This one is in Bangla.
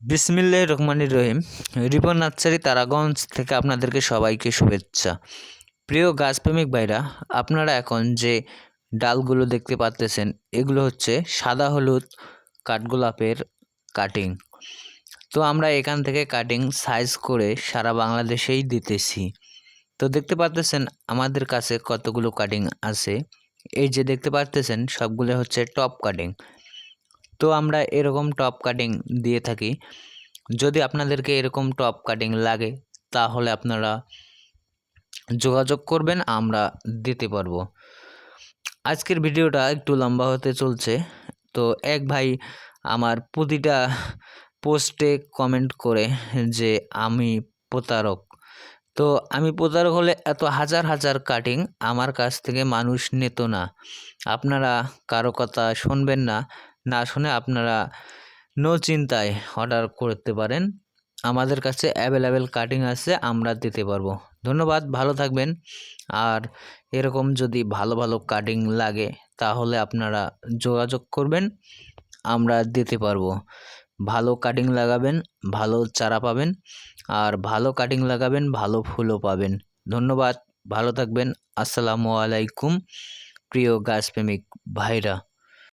বিসমিল্লাহির রহমানির রহিম। রিপন নার্সারি তারাগঞ্জ থেকে আপনাদেরকে সবাইকে শুভেচ্ছা। প্রিয় গাছপ্রেমিক ভাইরা, আপনারা এখন যে ডালগুলো দেখতে পাচ্তেছেন এগুলো হচ্ছে সাদা হলুদ কাঠগোলাপের কাটিং। তো আমরা এখান থেকে কাটিং সাইজ করে সারা বাংলাদেশেই দিতেছি। তো দেখতে পাচ্তেছেন আমাদের কাছে কতগুলো কাটিং আছে। এই যে দেখতে পাচ্তেছেন সবগুলো হচ্ছে টপ কাটিং। তো আমরা এরকম টপ কাটিং দিয়ে থাকি। যদি আপনাদেরকে এরকম টপ কাটিং লাগে তাহলে আপনারা যোগাযোগ করবেন, আমরা দিতে পারবো। আজকের ভিডিওটা একটু লম্বা হতে চলছে। তো এক ভাই আমার প্রতিটা পোস্টে কমেন্ট করে যে আমি প্রতারক। তো আমি প্রতারক হলে এত হাজার হাজার কাটিং আমার কাছ থেকে মানুষ নিত না। আপনারা কারো কথা শুনবেন না, না শুনে আপনারা নো চিন্তায় অর্ডার করতে পারেন। আমাদের কাছে অ্যাভেলেবেল কাটিং আছে, আমরা দিতে পারবো। ধন্যবাদ, ভালো থাকবেন। আর এরকম যদি ভালো ভালো কাটিং লাগে তাহলে আপনারা যোগাযোগ করবেন, আমরা দিতে পারবো। ভালো কাটিং লাগাবেন, ভালো চারা পাবেন, আর ভালো কাটিং লাগাবেন, ভালো ফুলও পাবেন। ধন্যবাদ, ভালো থাকবেন। আসসালামু আলাইকুম প্রিয় গাছপ্রেমিক ভাইরা।